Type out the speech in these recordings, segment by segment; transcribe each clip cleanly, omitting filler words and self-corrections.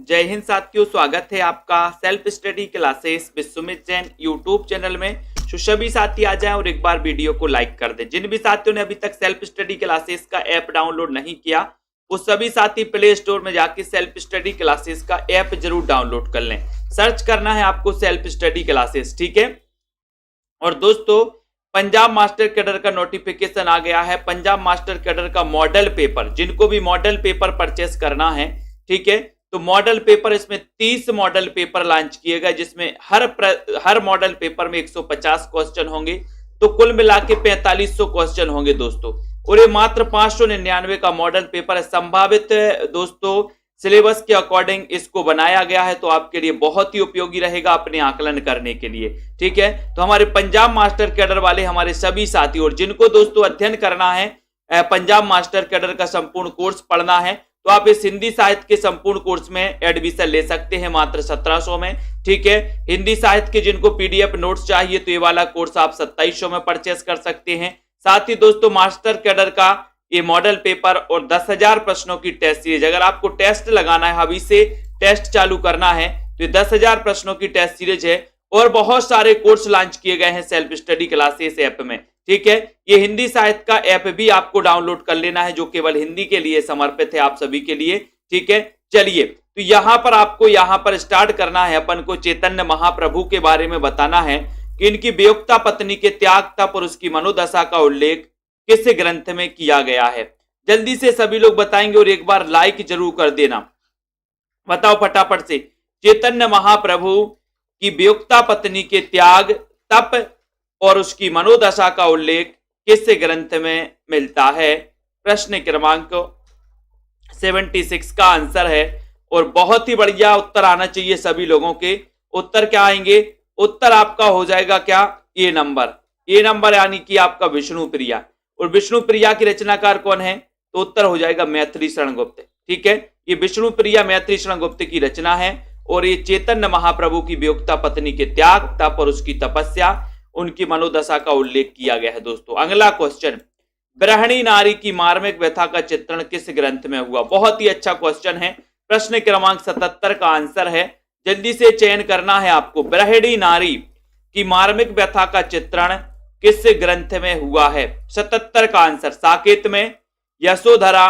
जय हिंद साथियों, स्वागत है आपका self study classes with Sumit Jain YouTube channel में। तो सभी साथी आ जाएं और एक बार वीडियो को लाइक कर दें। जिन भी साथियों ने अभी तक सेल्फ स्टडी क्लासेस का ऐप डाउनलोड नहीं किया, वो सभी साथी प्ले स्टोर में जाके सेल्फ स्टडी क्लासेस का ऐप जरूर डाउनलोड कर लें। सर्च करना है आपको सेल्फ स्टडी क्लासेस, ठीक है। और दोस्तों, पंजाब मास्टर कैडर का नोटिफिकेशन आ गया है। पंजाब मास्टर कैडर का मॉडल पेपर, जिनको भी मॉडल पेपर परचेस करना है, ठीक है, तो मॉडल पेपर इसमें 30 मॉडल पेपर लॉन्च किए गए, जिसमें हर मॉडल पेपर में 150 क्वेश्चन होंगे। तो कुल मिला के 4500 क्वेश्चन होंगे दोस्तों। और ये मात्र 599 का मॉडल पेपर है। संभावित दोस्तों सिलेबस के अकॉर्डिंग इसको बनाया गया है, तो आपके लिए बहुत ही उपयोगी रहेगा अपने आकलन करने के लिए, ठीक है। तो हमारे पंजाब मास्टर कैडर वाले हमारे सभी साथी, और जिनको दोस्तों अध्ययन करना है पंजाब मास्टर कैडर का संपूर्ण कोर्स पढ़ना है, तो आप इस हिंदी साहित्य के संपूर्ण कोर्स में एडमिशन ले सकते हैं मात्र 1700 में, ठीक है। हिंदी साहित्य के जिनको पीडीएफ नोट्स चाहिए, तो ये वाला कोर्स आप 2700 में परचेस कर सकते हैं। साथ ही दोस्तों, मास्टर कैडर का ये मॉडल पेपर और 10,000 प्रश्नों की टेस्ट सीरीज, अगर आपको टेस्ट लगाना है, अभी से टेस्ट चालू करना है, तो 10,000 प्रश्नों की टेस्ट सीरीज है। और बहुत सारे कोर्स लॉन्च किए गए हैं सेल्फ स्टडी क्लासेस ऐप में, ठीक है। ये हिंदी साहित्य का ऐप भी आपको डाउनलोड कर लेना है, जो केवल हिंदी के लिए समर्पित है आप सभी के लिए, ठीक है। चलिए, तो यहां पर आपको स्टार्ट करना है। अपन को चैतन्य महाप्रभु के बारे में बताना है कि इनकी वियुक्ता पत्नी के त्याग तप और उसकी मनोदशा का उल्लेख किस ग्रंथ में किया गया है। जल्दी से सभी लोग बताएंगे और एक बार लाइक जरूर कर देना। बताओ फटाफट से, चैतन्य महाप्रभु की वियुक्ता पत्नी के त्याग तप और उसकी मनोदशा का उल्लेख किस ग्रंथ में मिलता है। प्रश्न क्रमांक 76 का आंसर है। और बहुत ही बढ़िया उत्तर आना चाहिए सभी लोगों के। उत्तर क्या आएंगे? उत्तर आपका हो जाएगा क्या? ए नंबर यानी कि आपका विष्णु प्रिया। और विष्णु प्रिया की रचनाकार कौन है? तो उत्तर हो जाएगा मैथिली शरण गुप्त, ठीक है। ये विष्णु प्रिया मैथिली शरण गुप्त की रचना है। और ये चैतन्य महाप्रभु की वियुक्ता पत्नी के त्याग तप और उसकी तपस्या, उनकी मनोदशा का उल्लेख किया गया है दोस्तों। अगला क्वेश्चन, ब्रह्मणी नारी की मार्मिक व्यथा का चित्रण किस ग्रंथ में हुआ? बहुत ही अच्छा क्वेश्चन है। प्रश्न क्रमांक 77 का आंसर है। जल्दी से चयन करना है आपको। ब्रह्मणी नारी की मार्मिक व्यथा का चित्रण किस ग्रंथ में हुआ है? 77 का आंसर साकेत में, यशोधरा,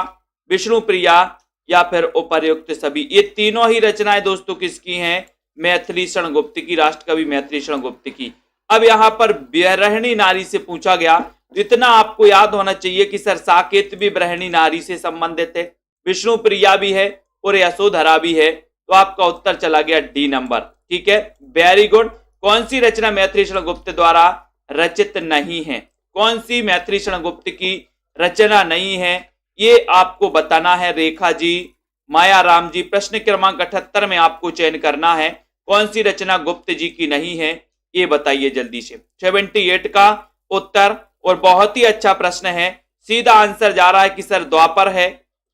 विष्णु प्रिया या फिर उपर्युक्त सभी। ये तीनों ही रचनाएं दोस्तों किसकी हैं? मैथिली शरण गुप्त की, राष्ट्रकवि मैथिली शरण गुप्त की। अब यहां पर ब्रह्मणी नारी से पूछा गया, इतना आपको याद होना चाहिए कि सर साकेत भी ब्रह्मणी नारी से संबंधित है, विष्णु प्रिया भी है और यशोधरा भी है। तो आपका उत्तर चला गया डी नंबर, ठीक है। Very good. कौन सी रचना मैथिली शरण गुप्त द्वारा रचित नहीं है? कौन सी मैथिली शरण गुप्त की रचना नहीं है, ये आपको बताना है। रेखा जी, माया राम जी, प्रश्न क्रमांक 78 में आपको चयन करना है कौन सी रचना गुप्त जी की नहीं है, ये बताइए जल्दी से। 78 का उत्तर, और बहुत ही अच्छा प्रश्न है। सीधा आंसर जा रहा है कि सर द्वापर है,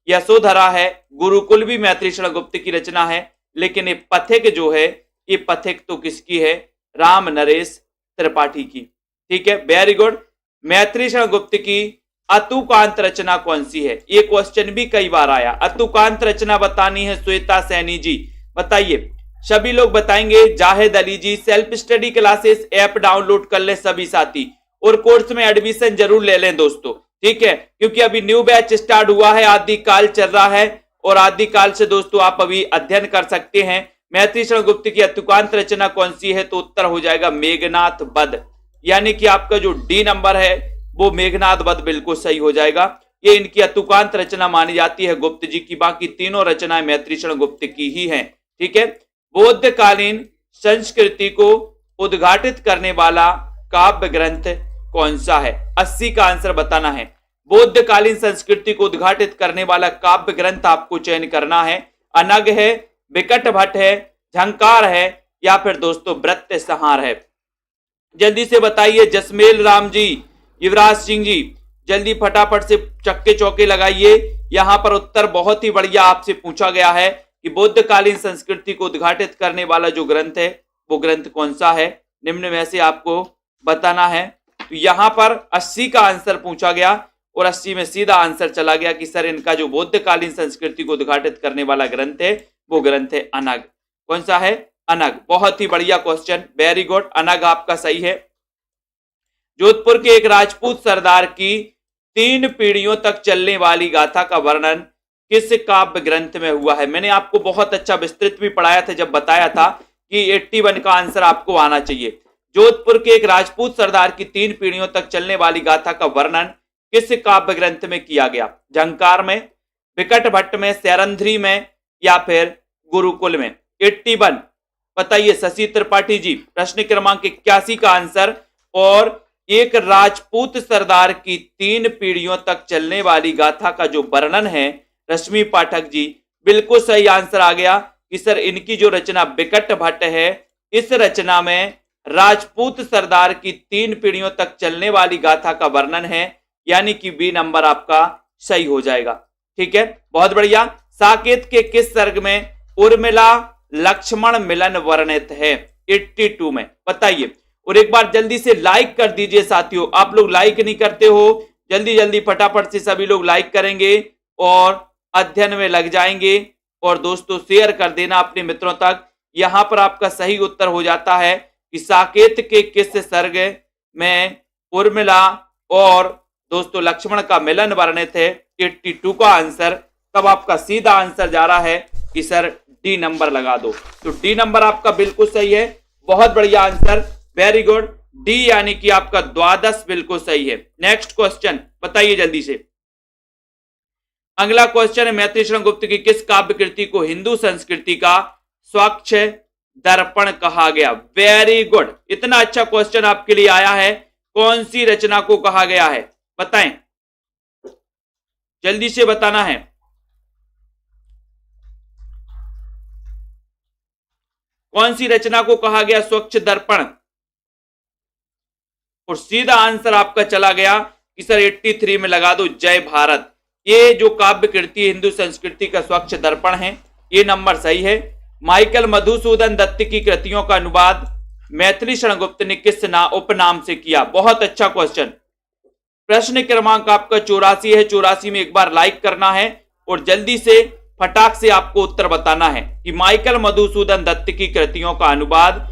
यशोधरा है, गुरुकुल भी मैथिली शरण गुप्त की रचना है। लेकिन ये पथिक जो है, ये पथिक तो किसकी है? राम नरेश त्रिपाठी की, ठीक है। Very good. मैथिली शरण गुप्त की अतुकांत रचना कौन सी है? ये क्वेश्चन भी कई बार आया। अतुकांत रचना बतानी है श्वेता सैनी जी, बताइए। सभी लोग बताएंगे। Zahid Ali ji, self study classes app download कर ले सभी साथी, और कोर्स में एडमिशन जरूर ले लें दोस्तों, ठीक है। क्योंकि अभी न्यू बैच स्टार्ट हुआ है, आदिकाल चल रहा है, और आदिकाल से दोस्तों आप अभी अध्ययन कर सकते हैं। मैथिली शरण गुप्त की अतुकांत रचना कौन सी है? तो उत्तर हो जाएगा मेघनाथ वध, यानी कि आपका जो डी नंबर है वो मेघनाथ वध बिल्कुल सही हो जाएगा। ये इनकी अतुकांत रचना मानी जाती है गुप्त जी की। बाकी तीनों रचनाएं मैथिली शरण गुप्त की ही हैं, ठीक है। बौद्धकालीन संस्कृति को उद्घाटित करने वाला काव्य ग्रंथ कौन सा है? 80 का आंसर बताना है। बौद्धकालीन संस्कृति को उद्घाटित करने वाला काव्य ग्रंथ आपको चयन करना है। अनग है, विकट भट्ट है, झंकार है, या फिर दोस्तों वृत्त संहार है। जल्दी से बताइए। जसमेल राम जी, युवराज सिंह जी, जल्दी फटाफट से चक्के चौके लगाइए। यहां पर उत्तर बहुत ही बढ़िया आपसे पूछा गया है कि बौद्धकालीन संस्कृति को उद्घाटित करने वाला जो ग्रंथ है वो ग्रंथ कौन सा है, निम्न में से आपको बताना है। तो यहां पर 80 का आंसर पूछा गया, और 80 में सीधा आंसर चला गया कि सर इनका जो बौद्धकालीन संस्कृति को उद्घाटित करने वाला ग्रंथ है वो ग्रंथ है अनग। कौन सा है? अनग। बहुत ही बढ़िया क्वेश्चन, वेरी गुड, अनग आपका सही है। जोधपुर के एक राजपूत सरदार की 3 पीढ़ियों तक चलने वाली गाथा का वर्णन किस काव्य ग्रंथ में हुआ है? मैंने आपको बहुत अच्छा विस्तृत भी पढ़ाया था जब बताया था कि 81 का आंसर आपको आना चाहिए। जोधपुर के एक राजपूत सरदार की 3 पीढ़ियों तक चलने वाली गाथा का वर्णन किस काव्य ग्रंथ में किया गया? झंकार में, विकट भट्ट में, सैरंध्री में या फिर गुरुकुल में? 81 बताइए शशि त्रिपाठी जी, प्रश्न क्रमांक 81 का आंसर। और एक राजपूत सरदार की 3 पीढ़ियों तक चलने वाली गाथा का जो वर्णन है रश्मि पाठक जी, बिल्कुल सही आंसर आ गया कि सर इनकी जो रचना विकट भट्ट है, इस रचना में राजपूत सरदार की 3 पीढ़ियों तक चलने वाली गाथा का वर्णन है, यानी कि बी नंबर आपका सही हो जाएगा। ठीक है, बहुत बढ़िया। साकेत के किस सर्ग में उर्मिला लक्ष्मण मिलन वर्णित है? 82 में बताइए। और एक बार जल्दी से लाइक कर दीजिए साथियों, आप लोग लाइक नहीं करते हो, जल्दी जल्दी फटाफट से सभी लोग लाइक करेंगे और अध्ययन में लग जाएंगे। और दोस्तों शेयर कर देना अपने मित्रों तक। यहां पर आपका सही उत्तर हो जाता है कि साकेत के किस सर्ग में उर्मिला और दोस्तों लक्ष्मण का मिलन वर्णित है? 82 का आंसर। तब आपका सीधा आंसर जा रहा है कि सर डी नंबर लगा दो। तो डी नंबर आपका बिल्कुल सही है, बहुत बढ़िया आंसर, वेरी गुड। डी यानी कि आपका 12 बिल्कुल सही है। नेक्स्ट क्वेश्चन बताइए जल्दी से। अगला क्वेश्चन है मैत्री शरण गुप्त की किस काव्य कृति को हिंदू संस्कृति का स्वच्छ दर्पण कहा गया? वेरी गुड, इतना अच्छा क्वेश्चन आपके लिए आया है। कौन सी रचना को कहा गया है बताएं, जल्दी से बताना है। कौन सी रचना को कहा गया स्वच्छ दर्पण? और सीधा आंसर आपका चला गया कि सर 83 में लगा दो जय भारत। ये जो काव्य कृति हिंदू संस्कृति का स्वच्छ दर्पण है, ये नंबर सही है। माइकल मधुसूदन दत्त की कृतियों का अनुवाद मैथिली शरण गुप्त ने किस उपनाम से किया? बहुत अच्छा क्वेश्चन। प्रश्न क्रमांक आपका 84 है। 84 में एक बार लाइक करना है और जल्दी से फटाक से आपको उत्तर बताना है कि माइकल मधुसूदन दत्त की कृतियों का अनुवाद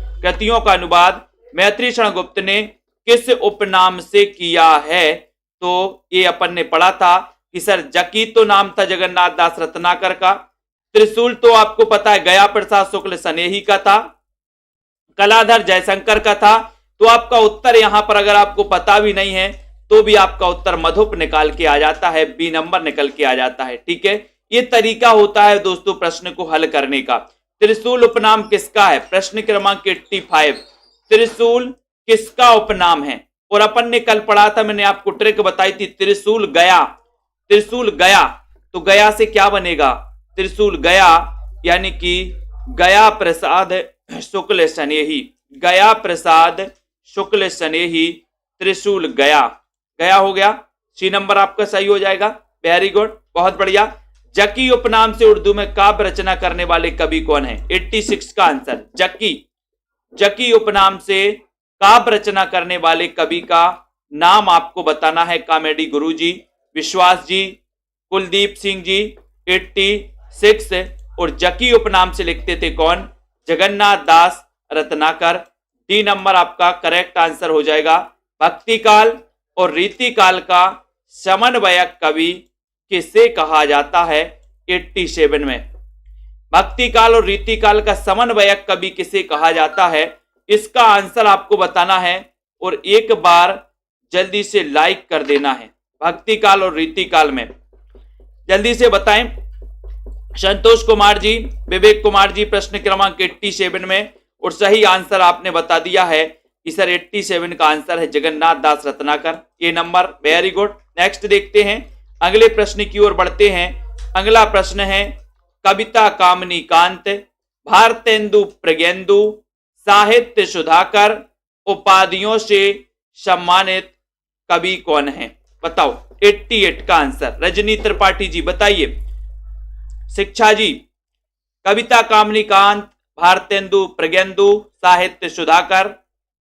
मैत्री शरण गुप्त ने किस उपनाम से किया है? तो ये अपन ने पढ़ा था कि सर जकी तो नाम था जगन्नाथ दास रत्नाकर का, त्रिशूल तो आपको पता है गया प्रसाद शुक्ल स्नेही का था, कलाधर जयशंकर का था। तो आपका उत्तर यहां पर अगर आपको पता भी नहीं है तो भी आपका उत्तर मधुप निकाल के आ जाता है, बी नंबर निकल के आ जाता है। ठीक है, ये तरीका होता है दोस्तों प्रश्न को हल करने का। त्रिशूल उपनाम किसका है? प्रश्न क्रमांक 85, त्रिशूल किसका उपनाम है? और अपन ने कल पढ़ा था, मैंने आपको ट्रिक बताई थी, त्रिशूल गया तो गया से क्या बनेगा? त्रिशूल गया यानी कि गया प्रसाद शुक्ल स्नेही, गया प्रसाद शुक्ल स्नेही, त्रिशूल गया हो गया। सी नंबर आपका सही हो जाएगा, वेरी गुड, बहुत बढ़िया। जकी उपनाम से उर्दू में काव्य रचना करने वाले कवि कौन है? 86 का आंसर जकी उपनाम से काव्य रचना करने वाले कवि का नाम आपको बताना है। कॉमेडी गुरुजी, विश्वास जी, कुलदीप सिंह जी, 86। और जकी उपनाम से लिखते थे कौन? जगन्नाथ दास रत्नाकर। डी नंबर आपका करेक्ट आंसर हो जाएगा। भक्ति काल और रीति काल का समन्वयक कवि किसे कहा जाता है? 87 में भक्ति काल और रीति काल का समन्वयक कवि किसे कहा जाता है? इसका आंसर आपको बताना है और एक बार जल्दी से लाइक कर देना है। भक्ति काल और रीति काल में जल्दी से बताएं। संतोष कुमार जी, विवेक कुमार जी, प्रश्न क्रमांक 87 में, और सही आंसर आपने बता दिया है कि सर 87 का आंसर है जगन्नाथ दास रत्नाकर। ये नंबर, वेरी गुड। नेक्स्ट देखते हैं, अगले प्रश्न की ओर बढ़ते हैं। अगला प्रश्न है कविता कामनी कांत, भारतेंदु प्रज्ञेंदु, साहित्य सुधाकर उपाधियों से सम्मानित कवि कौन है? बताओ 88 का आंसर। रजनी त्रिपाठी जी बताइए। शिक्षा जी, कविता कामनी कांत, भारतेंदु प्रज्ञेंदु, साहित्य सुधाकर,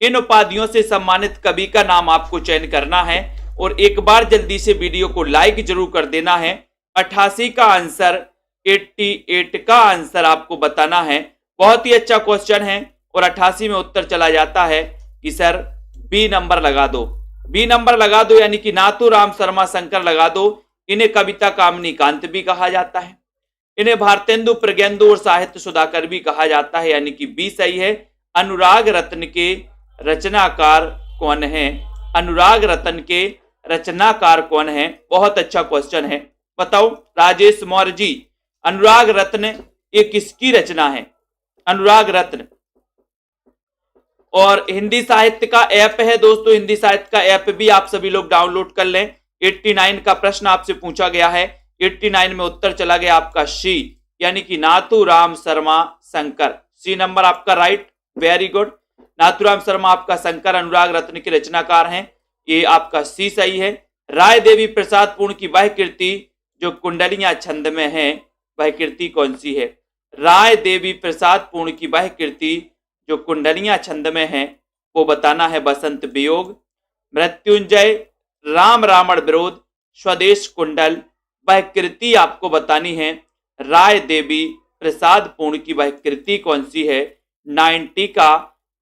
इन उपाधियों से सम्मानित कवि का नाम आपको चयन करना है और एक बार जल्दी से वीडियो को लाइक जरूर कर देना है। 88 का आंसर 88 का आंसर आपको बताना है। बहुत ही अच्छा क्वेश्चन है। और 88 में उत्तर चला जाता है कि सर बी नंबर लगा दो, बी नंबर लगा दो, यानी कि नाथूराम शर्मा शंकर लगा दो। इन्हें कविता कामनी कांत भी कहा जाता है, इन्हें भारतेंदु प्रज्ञेंदु और साहित्य सुधाकर भी कहा जाता है, यानी कि बी सही है। अनुराग रत्न के रचनाकार कौन है? अनुराग रत्न के रचनाकार कौन है? बहुत अच्छा क्वेश्चन है। बताओ राजेश मौर्य जी, अनुराग रत्न ये किसकी रचना है? अनुराग रत्न। और हिंदी साहित्य का ऐप है दोस्तों, हिंदी साहित्य का ऐप भी आप सभी लोग डाउनलोड कर लें। 89 का प्रश्न आपसे पूछा गया है, 89 में उत्तर चला गया आपका सी, यानी कि नाथूराम शर्मा शंकर। सी नंबर आपका right, very good. Nathuram Sharma आपका शंकर अनुराग रत्न के रचनाकार हैं, ये आपका सी सही है। राय देवी प्रसाद पूर्ण की वह कृति जो कुंडलियां छंद में है, वह कृति कौन सी है? राय देवी प्रसाद पूर्ण की वह कृति जो कुंडलियां छंद में है, वो बताना है बसंत वियोग, मृत्युंजय, राम रावण विरोध, स्वदेश कुंडल। वह कृति आपको बतानी है राय देवी प्रसाद पूर्ण की वह कृति कौन सी है? 90 का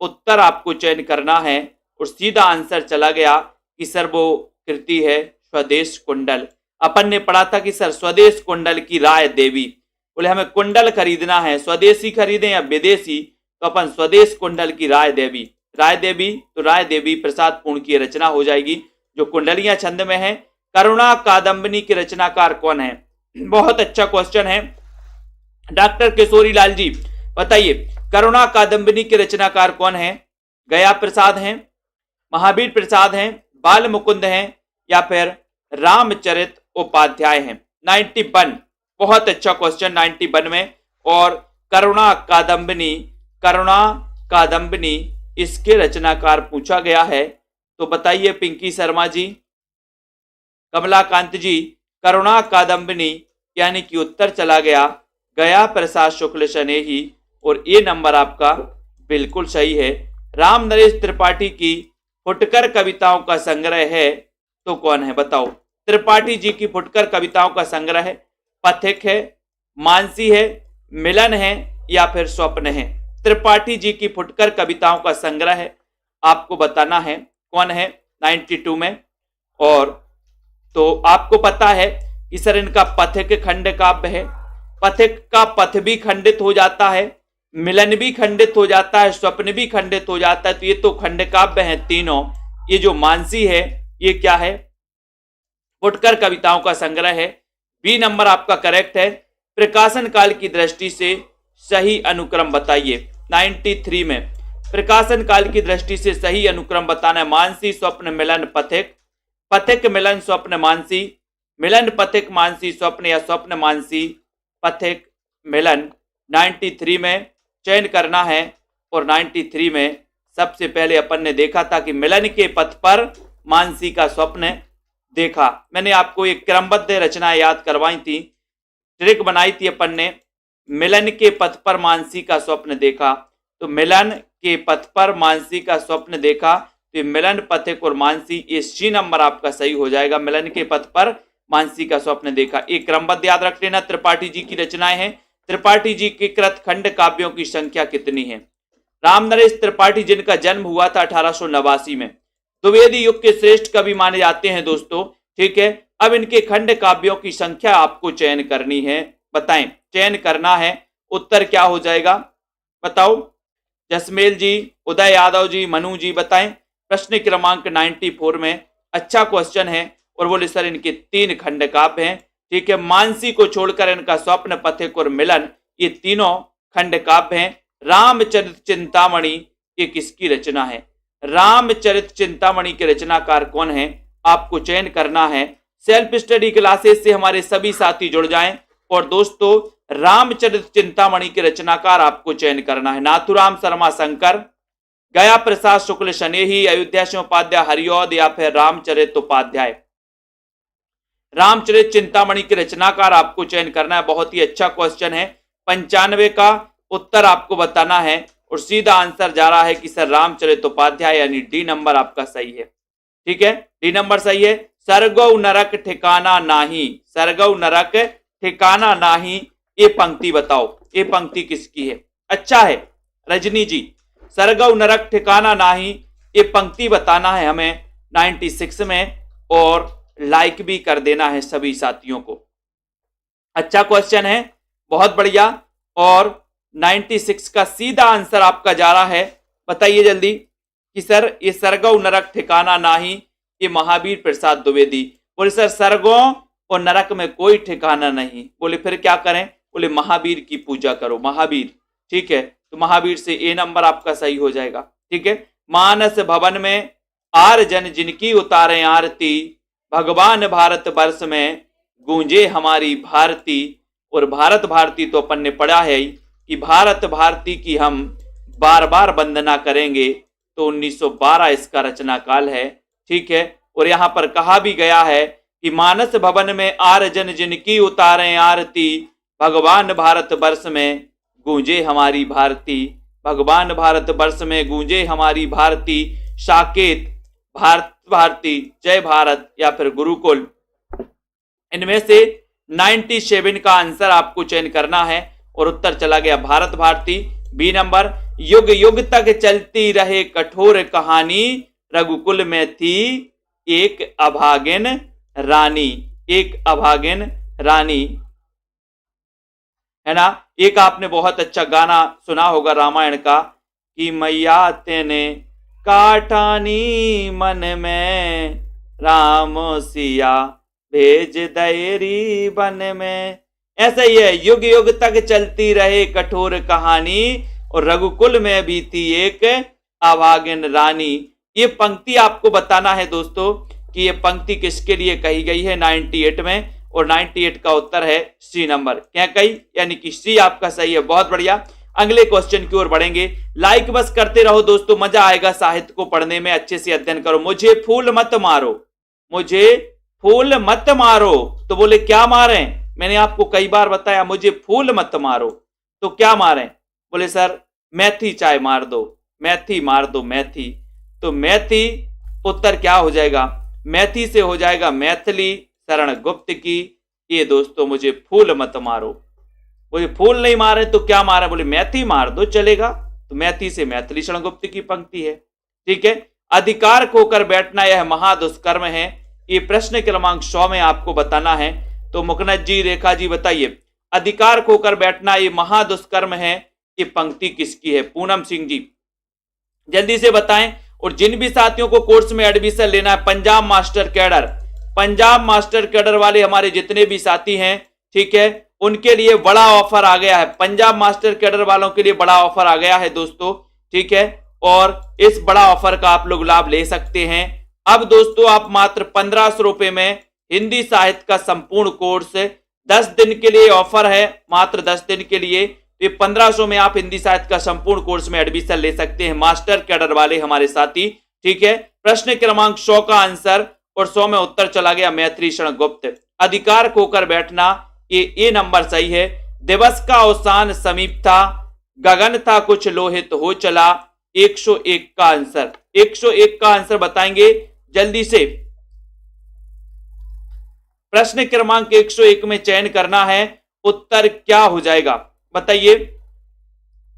उत्तर आपको चयन करना है। और सीधा आंसर चला गया कि सर वो कृति है स्वदेश कुंडल। अपन ने पढ़ा था कि सर स्वदेश कुंडल की राय देवी, बोले हमें कुंडल खरीदना है, स्वदेशी खरीदें या विदेशी, तो अपन स्वदेश कुंडल की राय देवी, राय देवी, तो राय देवी प्रसाद पूर्ण की रचना हो जाएगी जो कुंडलियां छंद में है। करुणा कादंबनी के रचनाकार कौन है? बहुत अच्छा क्वेश्चन है। डॉक्टर किशोरी लाल जी बताइए, करुणा कादंबनी के रचनाकार कौन है? गया प्रसाद हैं, महावीर प्रसाद हैं, बाल मुकुंद हैं, या फिर रामचरित उपाध्याय हैं? 91, बहुत अच्छा क्वेश्चन 91 में। और करुणा कादंबनी इसके रचनाकार पूछा गया है, तो बताइए पिंकी शर्मा जी, कमलाकांत जी, करुणा कादंबनी यानी कि उत्तर चला गया गया प्रसाद शुक्ल स्नेही, और ये नंबर आपका बिल्कुल सही है। राम नरेश त्रिपाठी की फुटकर कविताओं का संग्रह है तो कौन है? बताओ। त्रिपाठी जी की फुटकर कविताओं का संग्रह है, पथिक है, मानसी है, मिलन है, या फिर स्वप्न है? त्रिपाठी जी की फुटकर कविताओं का संग्रह है, आपको बताना है कौन है 92 में। और तो आपको पता है कि सर इनका पथिक खंड काव्य है, पथिक का पथ भी खंडित हो जाता है, मिलन भी खंडित हो जाता है, स्वप्न भी खंडित हो जाता है, तो ये तो खंड काव्य हैं तीनों। ये जो मानसी है ये क्या है? फुटकर कविताओं का संग्रह है। बी नंबर आपका करेक्ट है। प्रकाशन काल की दृष्टि से सही अनुक्रम बताइए। 93 में प्रकाशन काल की दृष्टि से सही अनुक्रम बताना है। मानसी स्वप्न मिलन पथिक, पथिक मिलन स्वप्न मानसी, मिलन पथिक मानसी स्वप्न, या स्वप्न मानसी पथिक मिलन? 93 में चयन करना है। और 93 में सबसे पहले अपन ने देखा था कि मिलन के पथ पर मानसी का स्वप्न देखा। मैंने आपको एक क्रमबद्ध रचनाएं याद करवाई थी, ट्रिक बनाई थी अपन ने। मिलन के पथ पर मानसी का स्वप्न देखा, तो मिलन के पथ पर मानसी का स्वप्न देखा, तो मिलन पथिक और मानसी, ये सी नंबर आपका सही हो जाएगा। मिलन के पथ पर मानसी का स्वप्न देखा, एक क्रमबद्ध याद रख लेना। त्रिपाठी जी की रचनाएं हैं। त्रिपाठी जी के कृत खंड काव्यों की संख्या कितनी है? राम नरेश त्रिपाठी जिनका जन्म हुआ था 1889 में, द्विवेदी युग के श्रेष्ठ कवि माने जाते हैं दोस्तों। ठीक है, अब इनके खंड काव्यों की संख्या आपको चयन करनी है, बताएं, चयन करना है। उत्तर क्या हो जाएगा बताओ। जसमेल जी, उदय यादव जी, मनु जी बताएं। प्रश्न क्रमांक 94 में अच्छा क्वेश्चन है। और बोले सर इनके 3 खंड काव्य हैं। ठीक है, मानसी को छोड़कर इनका स्वप्न पथिक और मिलन, ये तीनों खंड काव्य हैं। रामचरित चिंतामणि ये किसकी रचना है? रामचरित चिंतामणि के रचनाकार कौन है? आपको चयन करना है। सेल्फ स्टडी क्लासेस से हमारे सभी साथी जुड़ जाएं। और दोस्तों रामचरित चिंतामणि के रचनाकार आपको चयन करना है। नाथूराम शर्मा शंकर, गया प्रसाद शुक्ल स्नेही, अयोध्या सिंह उपाध्याय हरिऔध, या फिर रामचरित उपाध्याय? रामचरित चिंतामणि के रचनाकार आपको चयन करना है। बहुत ही अच्छा क्वेश्चन है। 95 का उत्तर आपको बताना है। और सीधा आंसर जा रहा है कि सर रामचरित उपाध्याय, यानी डी नंबर आपका सही है। ठीक है, डी नंबर सही है। सरगौ नरक ठिकाना नाही, सरगौ नरक ठिकाना नाही, ये पंक्ति बताओ, ये पंक्ति किसकी है? अच्छा है रजनी जी, सरगव नरक ठिकाना नाही, ये पंक्ति बताना है हमें 96 में, और लाइक भी कर देना है सभी साथियों को। अच्छा क्वेश्चन है, बहुत बढ़िया। और 96 का सीधा आंसर आपका जा रहा है, बताइए जल्दी कि सर ये सरगव नरक ठिकाना नाही, ये महावीर प्रसाद द्विवेदी। बोले सर सरगों और नरक में कोई ठिकाना नहीं। बोले फिर क्या करें? बोले महावीर की पूजा करो, महावीर। ठीक है, तो महावीर से ए नंबर आपका सही हो जाएगा। ठीक है, मानस भवन में आर जन जिनकी उतारे आरती, भगवान भारत वर्ष में गूंजे हमारी भारती। और भारत भारती तो अपन ने पढ़ा है कि भारत भारती की हम बार बार वंदना करेंगे, तो 1912 इसका रचना काल है। ठीक है, और यहां पर कहा भी गया है कि मानस भवन में आर जन जिनकी उतारे आरती, भगवान भारत वर्ष में गूंजे हमारी भारती, भगवान भारत वर्ष में गूंजे हमारी भारती, साकेत, भारत भारती, जय भारत या फिर गुरुकुल। इनमें से 97 का आंसर आपको चयन करना है, और उत्तर चला गया भारत भारती, बी नंबर। युग युग तक चलती रहे कठोर कहानी, रघुकुल में थी एक अभागिन रानी, एक अभागिन रानी, है ना। एक आपने बहुत अच्छा गाना सुना होगा रामायण का कि मैया तेने काटानी मन में, राम सिया भेज दैरी बन में। ऐसा ही है, युग युग तक चलती रहे कठोर कहानी, और रघुकुल में भी थी एक अभागिन रानी। ये पंक्ति आपको बताना है दोस्तों कि ये पंक्ति किसके लिए कही गई है 98 में, और 98 का उत्तर है सी नंबर, क्या कही, यानी कि सी आपका सही है। बहुत बढ़िया, अगले क्वेश्चन की ओर बढ़ेंगे। लाइक बस करते रहो दोस्तों, मजा आएगा साहित्य को पढ़ने में, अच्छे से अध्ययन करो। मुझे फूल मत मारो, मुझे फूल मत मारो, तो बोले क्या मारे? मैंने आपको कई बार बताया मुझे फूल मत मारो, तो क्या मारे? बोले सर मेथी चाय मार दो, मेथी मार दो, मेथी। तो मेथी उत्तर क्या हो जाएगा? मैथी से हो जाएगा मैथिली शरण गुप्त की। ये दोस्तों मुझे फूल मत मारो, बोले फूल नहीं मारे तो क्या मारे? बोले मैथी मार दो, चलेगा। तो मैथी से मैथिली शरण गुप्त की पंक्ति है। ठीक है, अधिकार खोकर बैठना यह महादुष्कर्म है, ये प्रश्न क्रमांक 100 में आपको बताना है। तो मुकनद जी, रेखा जी बताइए, अधिकार खोकर बैठना ये महादुष्कर्म है, ये पंक्ति किसकी है? पूनम सिंह जी जल्दी से बताएं। और जिन भी साथियों को कोर्स में एडमिशन लेना है, Punjab master cadre, Punjab master cadre वाले हमारे जितने भी साथी हैं, ठीक है, उनके लिए बड़ा ऑफर आ गया है। पंजाब मास्टर कैडर वालों के लिए बड़ा ऑफर आ गया है दोस्तों। ठीक है, और इस बड़ा ऑफर का आप लोग लाभ ले सकते हैं। अब दोस्तों आप मात्र 1500 रुपए में हिंदी साहित्य का संपूर्ण कोर्स 10 दिन के लिए ऑफर है, मात्र 10 दिन के लिए। तो 1500 में आप हिंदी साहित्य का संपूर्ण कोर्स में एडमिशन ले सकते हैं, मास्टर कैडर वाले हमारे साथी। ठीक है, प्रश्न क्रमांक 100 का आंसर और 100 में उत्तर चला गया मैथिली शरण गुप्त। अधिकार खोकर बैठना ये नंबर सही है। दिवस का अवसान समीप था, गगन था कुछ लोहित हो चला, 101 का आंसर, 101 का आंसर बताएंगे जल्दी से। प्रश्न क्रमांक 101 में चयन करना है, उत्तर क्या हो जाएगा बताइए।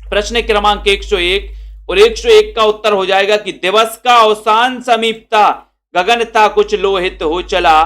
प्रश्न क्रमांक 101 और 101 का उत्तर हो जाएगा कि दिवस का अवसान समीप था, गगन था कुछ लोहित हो चला।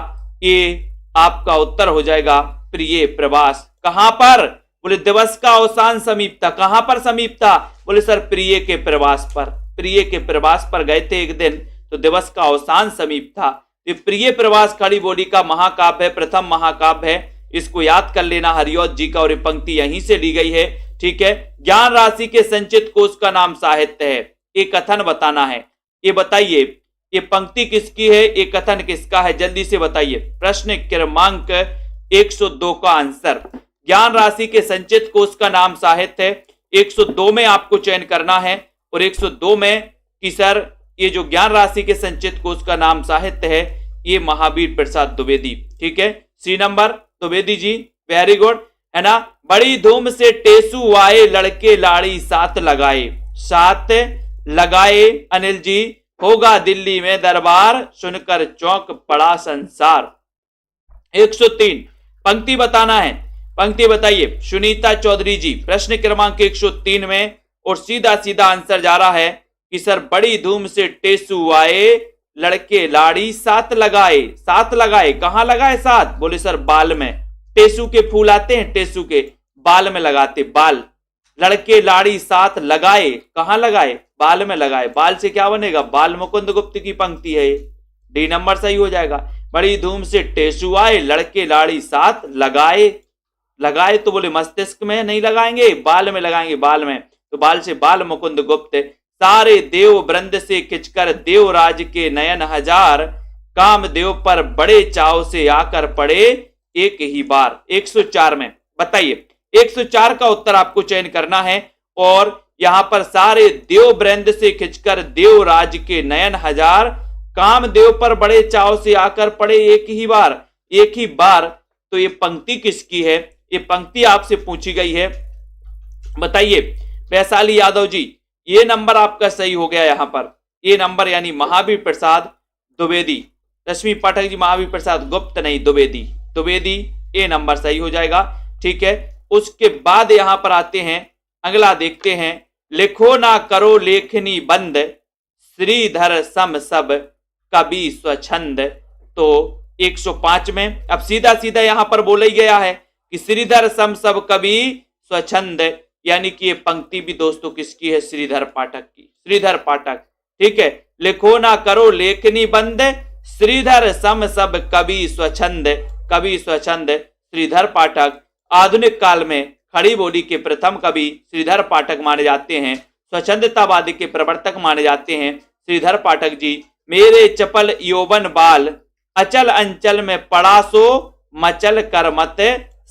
ये आपका उत्तर हो जाएगा प्रिय प्रवास। कहां पर? बोले दिवस का अवसान समीप था। कहां पर समीप था? बोले सर प्रिय के प्रवास पर, प्रिय के प्रवास पर गए थे एक दिन, तो दिवस का अवसान समीप था। ये प्रिय प्रवास खड़ी बोली का महाकाव्य है, प्रथम महाकाव्य है, इसको याद कर लेना हरिऔध जी का, और ये पंक्ति यहीं से ली गई है। ठीक है, ज्ञान राशि के संचित कोश का नाम साहित्य है, ये कथन बताना है। ये बताइए ये पंक्ति किसकी है, ये कथन किसका है, जल्दी से बताइए। प्रश्न क्रमांक 102 का आंसर, ज्ञान राशि के संचित कोश का नाम साहित्य है। 102 में आपको चयन करना है, और 102 में कि सर ये जो ज्ञान राशि के संचित कोश का नाम साहित्य है, ये महावीर प्रसाद द्विवेदी। ठीक है, सी number Dwivedi ji, very good, है ना। बड़ी धूम से टेसू आए, लड़के लाड़ी साथ लगाए, साथ लगाए अनिल जी, होगा दिल्ली में दरबार, सुनकर चौंक पड़ा संसार। 103 पंक्ति बताना है। पंक्ति बताइए सुनीता चौधरी जी, प्रश्न क्रमांक 103 में, और सीधा सीधा आंसर जा रहा है कि सर बड़ी धूम से टेसू आए, लड़के लाड़ी साथ लगाए। साथ लगाए, कहां लगाए साथ? बोले सर बाल में। टेसू के फूल आते हैं, टेसू के बाल में लगाते, बाल। लड़के लाड़ी साथ लगाए, कहां लगाए? बाल में लगाए। बाल से क्या बनेगा? बाल मुकुंद गुप्त की पंक्ति है, डी नंबर सही हो जाएगा। बड़ी धूम से टेसू आए, लड़के लाड़ी साथ लगाए। लगाए तो बोले मस्तिष्क में नहीं लगाएंगे, बाल में लगाएंगे, बाल में। तो बाल से बाल मुकुंद गुप्त। सारे देव वृंद से खिंचकर देवराज के नयन हजार, काम देव पर बड़े चाव से आकर पड़े एक ही बार। 104 में बताइए, 104 का उत्तर आपको चयन करना है। और यहां पर सारे देव वृंद से खिंचकर देवराज के नयन हजार, काम देव पर बड़े चाव से आकर पड़े एक ही बार। एक ही बार, तो ये पंक्ति किसकी है? ये पंक्ति आपसे पूछी गई है, बताइए। वैशाली यादव जी, ये नंबर आपका सही हो गया। यहां पर ये नंबर यानी महावीर प्रसाद द्विवेदी। रश्मि पाठक जी, महावीर प्रसाद गुप्त नहीं, द्विवेदी, द्विवेदी, ये नंबर सही हो जाएगा। ठीक है, उसके बाद यहां पर आते हैं, अगला देखते हैं। लिखो ना करो लेखनी बंद, श्रीधर सम सब कवि स्वच्छंद। तो 105 में अब सीधा सीधा यहां पर बोला ही गया है कि श्रीधर सम सब कवि स्वच्छंद, यानी कि ये पंक्ति भी दोस्तों किसकी है? श्रीधर पाठक की, श्रीधर पाठक। ठीक है, लिखो ना करो लेखनी बंद, श्रीधर सम सब कवि स्वच्छंद। कवि स्वच्छंद श्रीधर पाठक। आधुनिक काल में खड़ी बोली के प्रथम कवि श्रीधर पाठक माने जाते हैं। स्वच्छंदतावादी के प्रवर्तक माने जाते हैं श्रीधर पाठक जी। मेरे चपल यौवन बाल, अचल अंचल में पड़ा सो मचल कर मत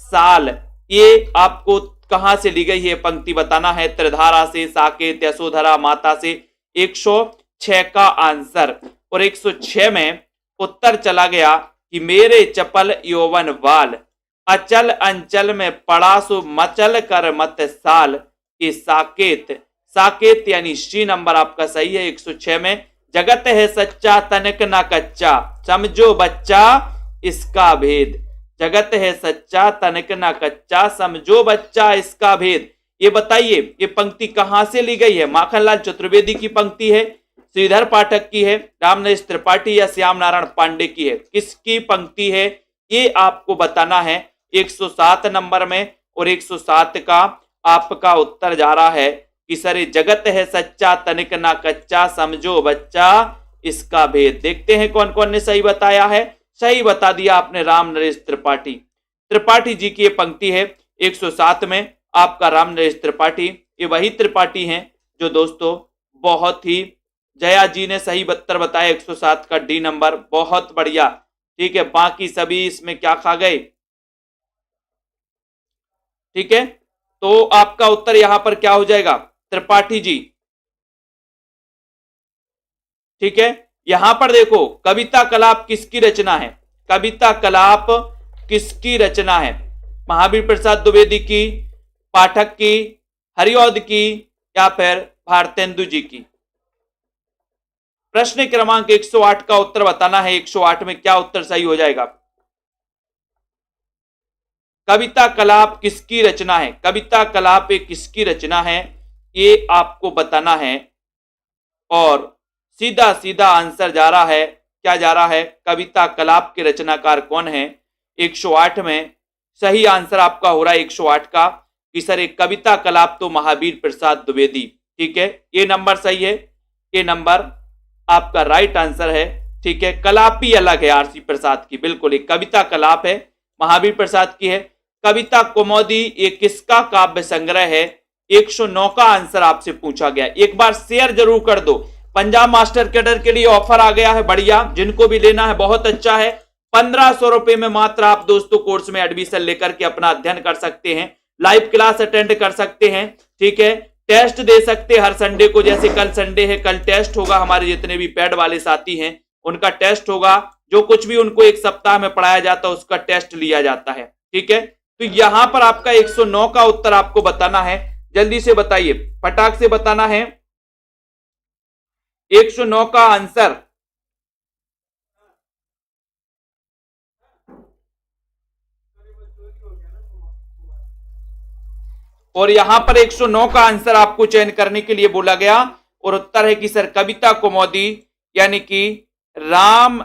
साल। ये आपको कहां से ली गई है पंक्ति बताना है। त्रिधारा से, साकेत, यशोधरा, माता से। 106 का आंसर। और 106 में उत्तर चला गया कि मेरे चपल यौवन बाल, अचल अंचल में पड़ा सो मचल कर मत साल। ये साकेत, साकेत यानी सी नंबर आपका सही है 106 में। जगत है सच्चा तनिक ना कच्चा, समझो बच्चा इसका भेद। जगत है सच्चा तनिक ना कच्चा, समझो बच्चा इसका भेद। ये बताइए ये पंक्ति कहां से ली गई है? माखनलाल चतुर्वेदी की पंक्ति है, श्रीधर पाठक की है, रामनरेश त्रिपाठी या श्याम नारायण पांडे की है? किसकी पंक्ति है ये आपको बताना है 107 नंबर में। और 107 का आपका उत्तर जा रहा है कि सर जगत है सच्चा तनिक ना कच्चा, समझो बच्चा इसका भेद। देखते हैं कौन कौन ने सही बताया है। सही बता दिया आपने रामनरेश त्रिपाठी, त्रिपाठी जी की ये पंक्ति है 107 में। आपका रामनरेश त्रिपाठी, ये वही त्रिपाठी हैं जो दोस्तों बहुत ही, जया जी ने सही उत्तर बताया 107 का डी नंबर, बहुत बढ़िया। ठीक है, बाकी सभी इसमें क्या खा गए? ठीक है, तो आपका उत्तर यहां पर क्या हो जाएगा? त्रिपाठी जी। ठीक है, यहां पर देखो कविता कलाप किसकी रचना है? कविता कलाप किसकी रचना है? महावीर प्रसाद द्विवेदी की, पाठक की, हरिऔध की, या फिर भारतेंदु जी की? प्रश्न क्रमांक 108 का उत्तर बताना है। 108 में क्या उत्तर सही हो जाएगा? कविता कलाप किसकी रचना है? कविता कलाप किसकी रचना है ये आपको बताना है। और सीधा सीधा आंसर जा रहा है, क्या जा रहा है? कविता कलाप के रचनाकार कौन है? 108 में सही आंसर आपका हो रहा है 108 का कि सर एक कविता कलाप तो महावीर प्रसाद द्विवेदी। ठीक है, ये नंबर सही है, ये नंबर आपका राइट आंसर है। ठीक है, कलापी अलग है आरसी प्रसाद की, बिल्कुल एक कविता कलाप है महावीर प्रसाद की है। कविता कुमोदी ये किसका काव्य संग्रह है? 109 का आंसर आपसे पूछा गया। एक बार शेयर जरूर कर दो। पंजाब मास्टर कैडर के लिए ऑफर आ गया है, बढ़िया, जिनको भी लेना है बहुत अच्छा है। 1500 रुपए में मात्र आप दोस्तों कोर्स में एडमिशन लेकर के अपना अध्ययन कर सकते हैं, लाइव क्लास अटेंड कर सकते हैं। ठीक है, टेस्ट दे सकते हैं हर संडे को, जैसे कल संडे है, कल टेस्ट होगा। हमारे जितने भी पैड वाले साथी हैं उनका टेस्ट होगा, जो कुछ भी उनको एक सप्ताह में पढ़ाया जाता है उसका टेस्ट लिया जाता है। ठीक है, तो यहां पर आपका 109 का उत्तर आपको बताना है, जल्दी से बताइए, फटाक से बताना है 109 का आंसर। और यहां पर 109 का आंसर आपको चयन करने के लिए बोला गया और उत्तर है कि सर कविता कुमुदी यानी कि राम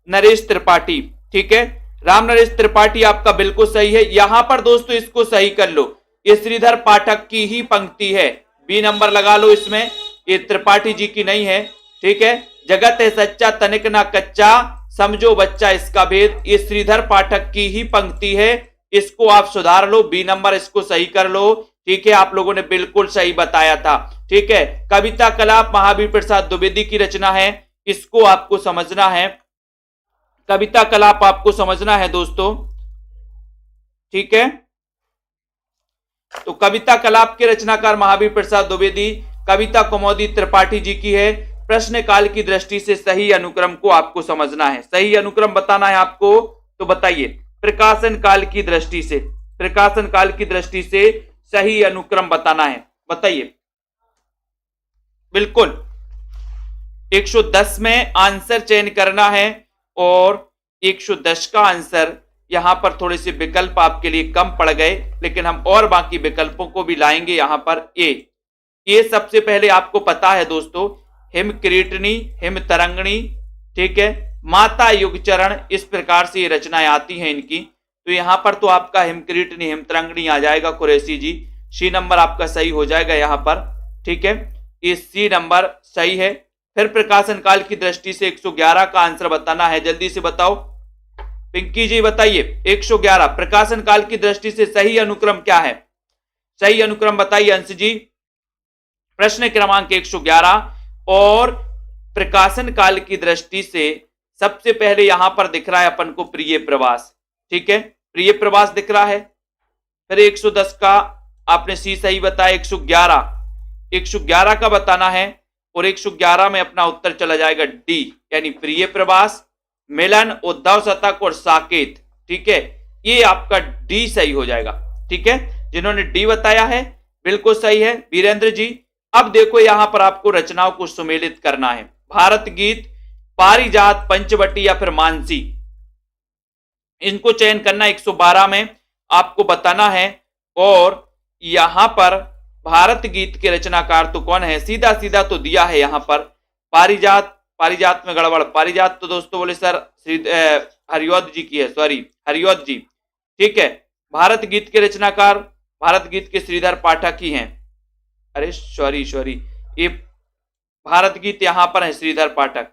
नरेश त्रिपाठी। ठीक है, राम नरेश त्रिपाठी आपका बिल्कुल सही है। यहां पर दोस्तों इसको सही कर लो, ये श्रीधर पाठक की ही पंक्ति है, बी नंबर लगा लो इसमें, ये त्रिपाठी जी की नहीं है। ठीक है, जगत है सच्चा तनिक ना कच्चा, समझो बच्चा इसका भेद, ये श्रीधर पाठक की ही पंक्ति है, इसको आप सुधार लो, बी नंबर इसको सही कर लो। ठीक है, आप लोगों ने बिल्कुल सही बताया था। ठीक है, कविता कलाप महावीर प्रसाद द्विवेदी की रचना है, इसको आपको समझना है, कविता कलाप आपको समझना है दोस्तों। ठीक है, तो कविता कलाप के रचनाकार महावीर प्रसाद द्विवेदी, कविता कुमुदी त्रिपाठी जी की है। प्रश्न काल की दृष्टि से सही अनुक्रम को आपको समझना है, सही अनुक्रम बताना है आपको, तो बताइए प्रकाशन काल की दृष्टि से, प्रकाशन काल की दृष्टि से सही अनुक्रम बताना है, बताइए। बिल्कुल 110 में आंसर चयन करना है और 110 का आंसर, यहां पर थोड़े से विकल्प आपके लिए कम पड़ गए, लेकिन हम और बाकी विकल्पों को भी लाएंगे। यहां पर ए सबसे पहले आपको पता है दोस्तों, हिम किरीटनी, हिम तरंगणी, ठीक है, माता युग चरण, इस प्रकार से ये रचनाएं आती हैं इनकी। तो यहां पर तो आपका हिम किरीटनी हिम तरंगणी आ जाएगा कुरैशी जी, सी नंबर आपका सही हो जाएगा यहां पर। ठीक है, ये सी नंबर सही है। फिर प्रकाशन काल की दृष्टि से 111 का आंसर बताना है, जल्दी से बताओ पिंकी जी बताइए। 111 प्रकाशन काल की दृष्टि से सही अनुक्रम क्या है, सही अनुक्रम बताइए अंश जी। प्रश्न क्रमांक 111 और प्रकाशन काल की दृष्टि से सबसे पहले यहां पर दिख रहा है अपन को प्रिय प्रवास। ठीक है, प्रिय प्रवास दिख रहा है। फिर 110 का आपने सी सही बताया, 111 का बताना है और 111 में अपना उत्तर चला जाएगा डी, यानी प्रिय प्रवास, मिलन, उद्धव शतक और साकेत। ठीक है, ये आपका डी सही हो जाएगा। ठीक है, जिन्होंने डी बताया है बिल्कुल सही है वीरेंद्र जी। अब देखो यहां पर आपको रचनाओं को सुमेलित करना है, भारत गीत, पारिजात, पंचवटी या फिर मानसी, इनको चयन करना 112 में आपको बताना है। और यहां पर भारत गीत के रचनाकार तो कौन है, सीधा सीधा तो दिया है यहां पर पारिजात, पारिजात में गड़बड़, पारिजात तो दोस्तों बोले सर हरिऔध जी की है, सॉरी हरिऔध जी। ठीक है, भारत गीत के रचनाकार भारत गीत के श्रीधर पाठक ही हैं, अरे सॉरी ये भारत गीत यहां पर है श्रीधर पाठक,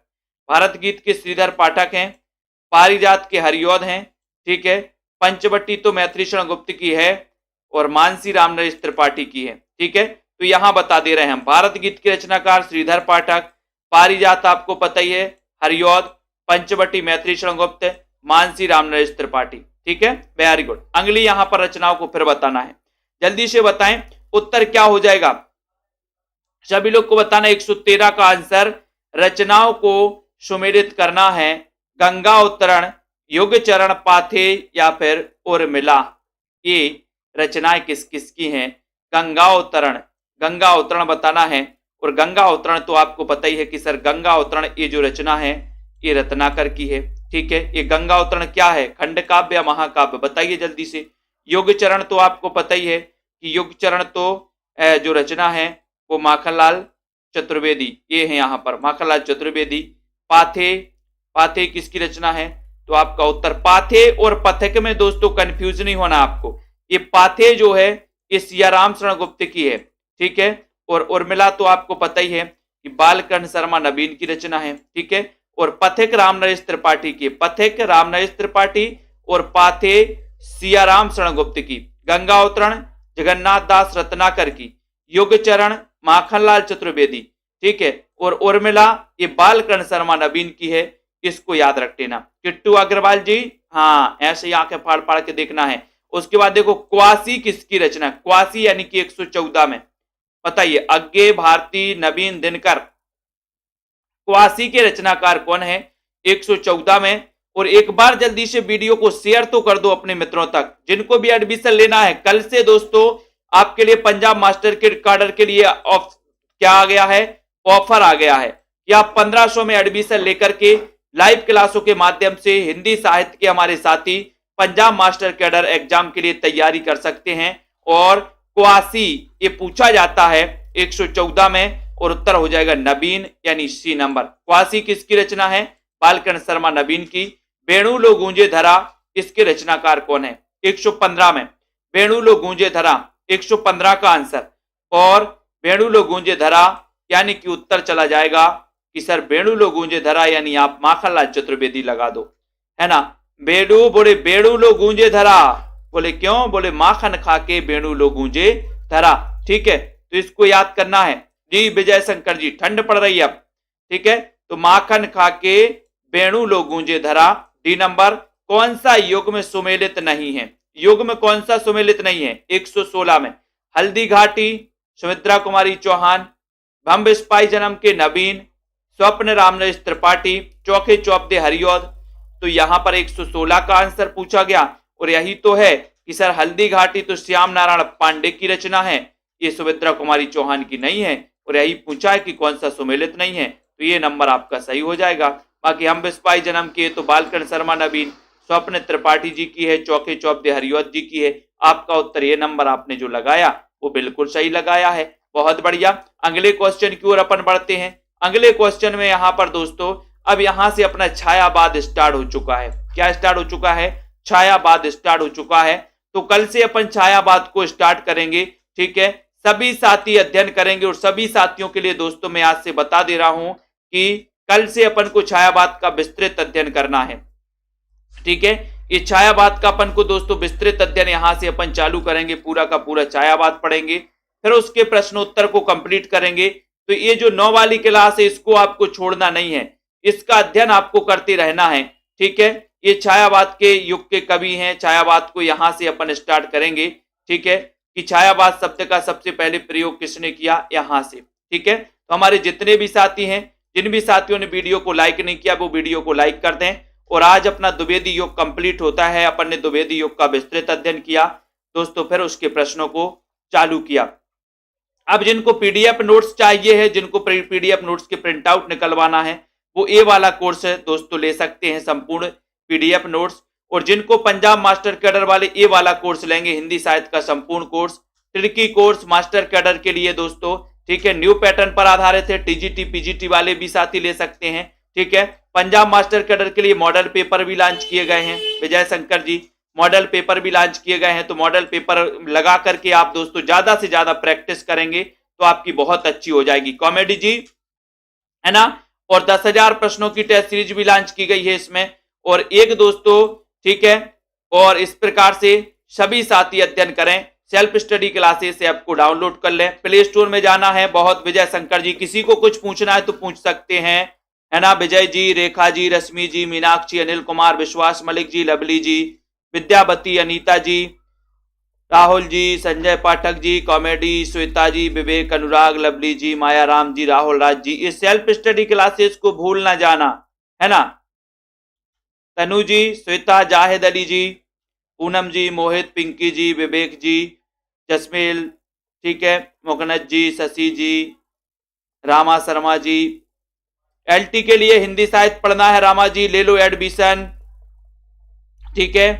भारत गीत के श्रीधर पाठक हैं, पारिजात के हरिऔध हैं। ठीक है, पंचवटी तो मैत्री शरण गुप्त की है और मानसी रामनरेश त्रिपाठी की है। ठीक है, तो यहां बता दे रहे हैं हम, भारत गीत के रचनाकार श्रीधर पाठक, पारिजात आपको पता ही है हरिऔध, पंचवटी मैत्री शरण गुप्त, मानसी रामनरेश त्रिपाठी। ठीक है, वेरी गुड। अगली यहां पर रचनाओं को फिर बताना है, जल्दी से बताएं उत्तर क्या हो जाएगा, सभी लोग को बताना। 113 का आंसर, रचनाओं को सुमेलित करना है, गंगा उत्तरण, युग चरण, पाथे या फिर उर्मिला, ये रचनाएं किस किस की हैं। गंगा उत्तरण बताना है और गंगा उत्तरण तो आपको पता ही है कि सर गंगा उत्तरण ये जो रचना है ये रत्नाकर की है। ठीक है, ये गंगा उत्तरण क्या है, खंड काव्य या महाकाव्य, बताइए जल्दी से। युग चरण तो आपको पता ही है कि युग चरण तो जो रचना है वो माखनलाल चतुर्वेदी, ये है यहाँ पर माखनलाल चतुर्वेदी। पाथे किसकी रचना है, तो आपका उत्तर पाथे और पथिक में दोस्तों कंफ्यूज नहीं होना आपको, ये पाथे जो है ये सियाराम शरण गुप्त की है। ठीक है, और उर्मिला तो आपको पता ही है कि बालकर्ण शर्मा नवीन की रचना है। ठीक है, और पथिक रामनरेश त्रिपाठी की, पथिक रामनरेश त्रिपाठी और पाथे सियाराम शरण गुप्त की। गंगा उत्तरण जगन्नाथ दास रत्नाकर की, युग चरण माखनलाल चतुर्वेदी। ठीक है, और उर्मिला ये बालकर्ण शर्मा नवीन की है, इसको याद रख लेना। किट्टू अग्रवाल जी, हाँ ऐसे ही आंखें फाड़ फाड़ के देखना है। उसके बाद देखो क्वासी किसकी रचना, क्वासी यानी कि 114 में, बताइए अज्ञे भारती नवीन दिनकर, क्वासी के रचनाकार कौन है 114 में। और एक बार जल्दी से वीडियो को शेयर तो कर दो अपने मित्रों तक, जिनको भी एडमिशन लेना है। कल से दोस्तों आपके लिए पंजाब मास्टर के काडर के लिए क्या आ गया है, ऑफर आ गया है कि आप 1500 में एडमिशन लेकर के लाइव क्लासों के माध्यम से हिंदी साहित्य के हमारे साथी पंजाब मास्टर कैडर एग्जाम के लिए तैयारी कर सकते हैं। और क्वासी ये पूछा जाता है 114 में, और उत्तर हो जाएगा नबीन यानी सी नंबर। क्वासी किसकी रचना है? बालकर्ण शर्मा नबीन की। वेणु लो गूंजे धरा इसके रचनाकार कौन है? 115 में वेणु लो गूंजे धरा 115 का आंसर। और वेणु लो गूंजे धरा यानी कि उत्तर चला जाएगा कि सर वेणु लो गूंजे धरा यानी आप माखनलाल चतुर्वेदी लगा दो, है ना। बेडू बोले वेणु लो गूंजे धरा, बोले क्यों? बोले माखन खा के वेणु लो गूंजे धरा। ठीक है, तो इसको याद करना है जी। विजय शंकर जी ठंड पड़ रही है अब, ठीक है, तो माखन खा के वेणु लो गूंजे धरा डी नंबर। कौन सा युग में सुमेलित नहीं है? युग में कौन सा सुमेलित नहीं है? 116 में हल्दी घाटी सुमित्रा कुमारी चौहान, भंब स्पाई जन्म के नवीन, स्वप्न रामनरेश त्रिपाठी, चौके चौपदे हरिऔध। तो यहां पर 116 का आंसर पूछा गया, और यही तो है कि सर हल्दी घाटी तो श्याम नारायण पांडे की रचना है, ये सुमित्रा कुमारी चौहान की नहीं है, और यही पूछा है कि कौन सा सुमेलित नहीं है, तो ये नंबर आपका सही हो जाएगा। बाकी हम बिस्पाई जन्म की है तो बालकर्ण शर्मा नवीन, स्वप्न त्रिपाठी जी की है, चौके चौपदे हरिऔध जी की है। आपका उत्तर ये नंबर आपने जो लगाया वो बिल्कुल सही लगाया है, बहुत बढ़िया। अगले क्वेश्चन की ओर अपन बढ़ते हैं। अगले क्वेश्चन में यहां पर दोस्तों अब यहां से अपना छायावाद स्टार्ट हो चुका है। क्या स्टार्ट हो चुका है? छायावाद स्टार्ट हो चुका है। तो कल से अपन छायावाद को स्टार्ट करेंगे, ठीक है। सभी साथी अध्ययन करेंगे, और सभी साथियों के लिए दोस्तों मैं आज से बता दे रहा हूं कि कल से अपन को छायावाद का विस्तृत अध्ययन करना है, ठीक है। ये छायावाद का अपन को दोस्तों विस्तृत अध्ययन यहां से अपन चालू करेंगे, पूरा का पूरा छायावाद पढ़ेंगे, फिर उसके प्रश्नोत्तर को कंप्लीट करेंगे। तो ये जो 9 वाली क्लास है इसको आपको छोड़ना नहीं है, इसका अध्ययन आपको करते रहना है, ठीक है। ये छायावाद के युग के कवि हैं, छायावाद को यहां से अपन स्टार्ट करेंगे, ठीक है, कि छायावाद शब्द का सबसे पहले प्रयोग किसने किया, यहां से, ठीक है। तो हमारे जितने भी साथी हैं, जिन भी साथियों ने वीडियो को लाइक नहीं किया वो वीडियो को लाइक कर दें। और आज अपना द्विवेदी योग कंप्लीट होता है, अपन ने द्विवेदी योग का विस्तृत अध्ययन किया दोस्तों, फिर उसके प्रश्नों को चालू किया। अब जिनको पीडीएफ नोट्स चाहिए है, जिनको पीडीएफ नोट्स के प्रिंट आउट निकलवाना है, वो ए वाला कोर्स है दोस्तों, ले सकते हैं संपूर्ण पीडीएफ नोट्स। और जिनको पंजाब मास्टर कैडर वाले ए वाला कोर्स लेंगे, हिंदी साहित्य का संपूर्ण course, tricky course master cadre के लिए दोस्तों, ठीक है, न्यू पैटर्न पर आधारित है, टीजीटी पीजीटी वाले भी साथी ले सकते हैं, ठीक है। पंजाब मास्टर कैडर के लिए मॉडल पेपर भी लॉन्च किए गए हैं, विजय शंकर जी मॉडल पेपर भी लॉन्च किए गए हैं। तो मॉडल पेपर लगा करके आप दोस्तों ज्यादा से ज्यादा प्रैक्टिस करेंगे तो आपकी बहुत अच्छी हो जाएगी। कॉमेडी जी, है ना। और 10,000 प्रश्नों की टेस्ट सीरीज भी लॉन्च की गई है इसमें, और एक दोस्तों, ठीक है। और इस प्रकार से सभी साथी अध्ययन करें, सेल्फ स्टडी क्लासेस ऐप को डाउनलोड कर लें, प्ले स्टोर में जाना है। बहुत विजय शंकर जी, किसी को कुछ पूछना है तो पूछ सकते हैं, है ना। विजय जी, रेखा जी, रश्मि जी, मीनाक्षी, अनिल कुमार, विश्वास मलिक जी, लवली जी, विद्यावती, अनीता जी, राहुल जी, संजय पाठक जी, कॉमेडी, श्वेता जी, विवेक, अनुराग, लवली जी, माया राम जी, राहुल राज जी, इस सेल्फ स्टडी क्लासेस को भूल ना जाना, है ना। तनु जी, श्वेता, जाहिद अली जी, पूनम जी, मोहित, पिंकी जी, विवेक जी, जसमेल, ठीक है, मुकनत जी, शशि जी, रामा शर्मा जी। एलटी के लिए हिंदी साहित्य पढ़ना है रामा जी, ले लो एडमिशन, ठीक है।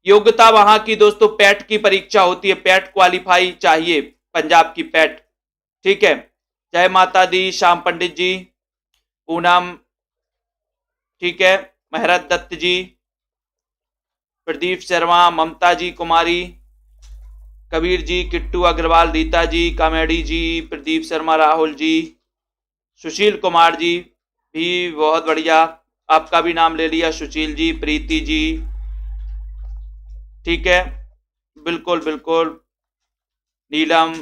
योग्यता वहां की दोस्तों पैट की परीक्षा होती है, पैट क्वालिफाई चाहिए, पंजाब की पैट, ठीक है। जय माता दी, श्याम पंडित जी, पूनम, ठीक है, महरत दत्त जी, प्रदीप शर्मा, ममता जी कुमारी, कबीर जी, किट्टू अग्रवाल, रीता जी, कॉमेडी जी, प्रदीप शर्मा, राहुल जी, सुशील कुमार जी भी बहुत बढ़िया, आपका भी नाम ले लिया, सुशील जी, प्रीति जी, ठीक है, बिल्कुल बिल्कुल, नीलम,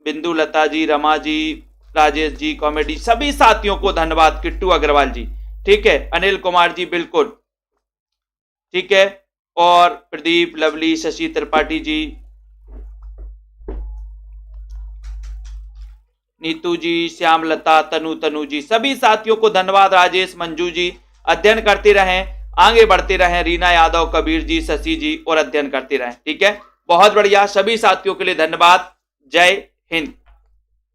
बिंदु लता जी, रमा जी, राजेश जी, कॉमेडी, सभी साथियों को धन्यवाद, किट्टू अग्रवाल जी, ठीक है, अनिल कुमार जी, बिल्कुल, ठीक है, और प्रदीप, लवली, शशि त्रिपाठी जी, नीतू जी, श्यामलता, तनु जी, सभी साथियों को धन्यवाद, राजेश, मंजू जी, अध्ययन करते रहें, आगे बढ़ते रहें, रीना यादव, कबीर जी, शशि जी, और अध्ययन करते रहें, ठीक है, बहुत बढ़िया, सभी साथियों के लिए धन्यवाद, जय हिंद।